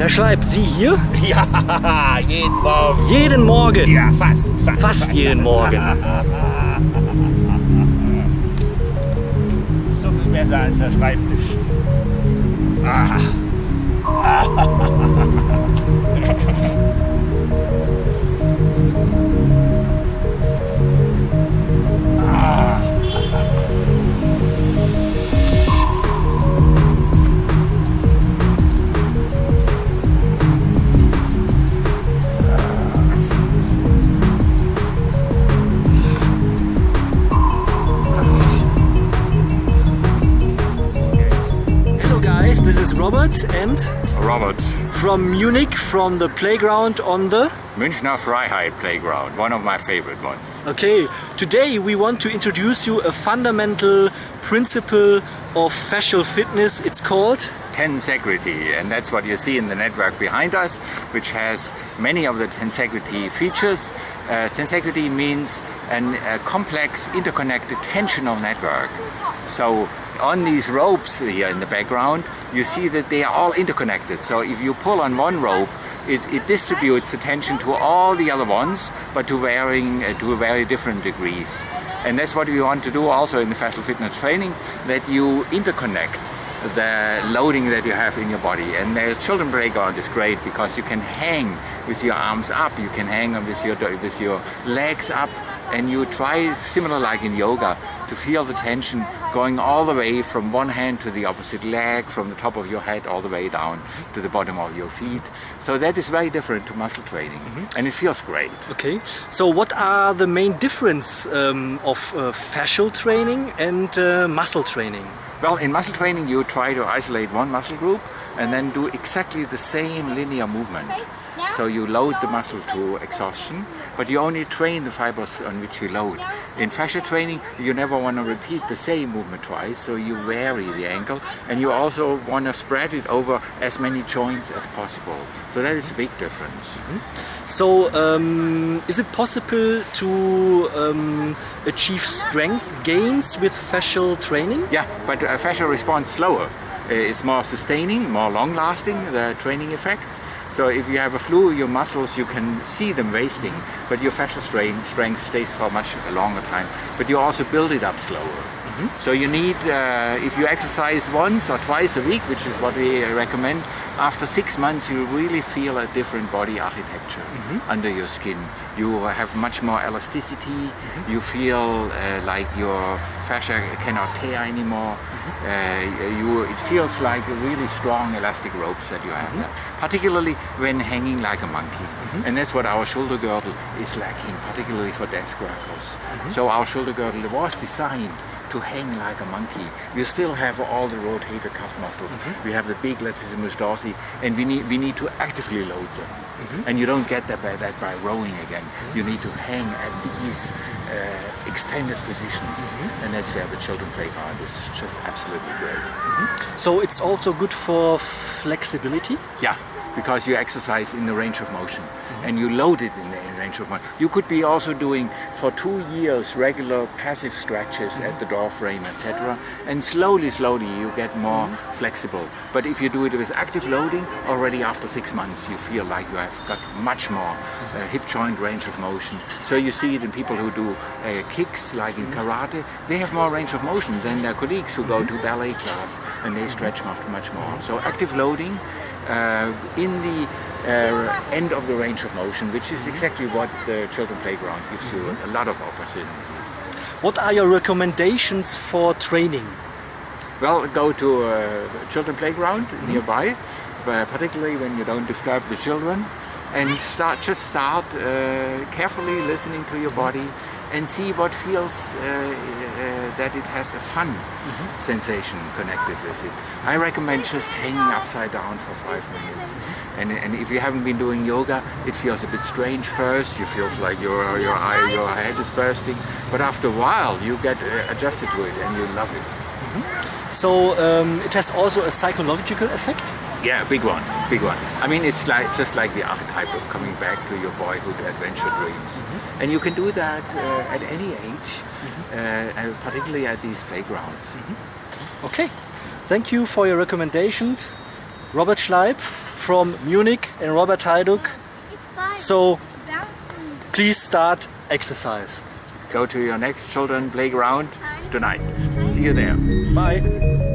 Herr Schleip, Sie hier? Ja, jeden Morgen. Jeden Morgen? Ja, fast. Fast jeden Morgen. So viel besser als der Schreibtisch. This is Robert and Robert. From Munich, from the playground on the Münchner Freiheit playground, one of my favorite ones. Okay, today we want to introduce you a fundamental principle of fascial fitness. It's called Tensegrity, and that's what you see in the network behind us, which has many of the tensegrity features. Tensegrity means a complex interconnected tensional network. So on these ropes here in the background, you see that they are all interconnected. So if you pull on one rope, it distributes the tension to all the other ones, but to very different degrees. And that's what we want to do also in the fascial fitness training, that you interconnect the loading that you have in your body. And the children playground is great because you can hang with your arms up, you can hang with your legs up, and you try, similar like in yoga, to feel the tension going all the way from one hand to the opposite leg, from the top of your head all the way down to the bottom of your feet. So that is very different to muscle training, and it feels great. Okay, so what are the main difference of fascial training and muscle training? Well, in muscle training you try to isolate one muscle group and then do exactly the same linear movement. So you load the muscle to exhaustion, but you only train the fibers on which you load. In fascia training, you never want to repeat the same movement twice, so you vary the angle, and you also want to spread it over as many joints as possible. So that is a big difference. So is it possible to achieve strength gains with fascial training? Yeah, but fascia responds slower. It's more sustaining, more long-lasting, the training effects. So if you have a flu, your muscles, you can see them wasting, but your fascial strength stays for much longer time. But you also build it up slower. So you need, if you exercise once or twice a week, which is what we recommend, after 6 months you really feel a different body architecture under your skin. You have much more elasticity, you feel like your fascia cannot tear anymore. It feels like really strong elastic ropes that you have there, particularly when hanging like a monkey. And that's what our shoulder girdle is lacking, particularly for desk workers. So our shoulder girdle was designed to hang like a monkey. We still have all the rotator cuff muscles. We have the big latissimus dorsi, and we need to actively load them. And you don't get that by rowing again. You need to hang at these extended positions, and that's where the children playground is just absolutely great. So it's also good for flexibility? Yeah, because you exercise in the range of motion and you load it in the range of motion. You could be also doing for 2 years regular passive stretches at the door frame, etc. And slowly you get more flexible. But if you do it with active loading, already after 6 months you feel like you have got much more hip joint range of motion. So you see it in people who do kicks, like in karate. They have more range of motion than their colleagues who go to ballet class, and they stretch much more. So active loading in the end of the range of motion, which is exactly what the children playground gives you a lot of opportunity. What are your recommendations for training? Well, go to a children playground nearby, particularly when you don't disturb the children, and start carefully listening to your body and see what feels that it has a fun sensation connected with it. I recommend just hanging upside down for 5 minutes. And if you haven't been doing yoga, it feels a bit strange first. You feel like your head is bursting, but after a while you get adjusted to it and you love it. So it has also a psychological effect? Yeah, big one. I mean, it's just like the archetype of coming back to your boyhood adventure dreams. And you can do that at any age, particularly at these playgrounds. Okay, thank you for your recommendations. Robert Schleip from Munich and Robert Hajduk. So please start exercise. Go to your next children playground tonight. See you there. Bye.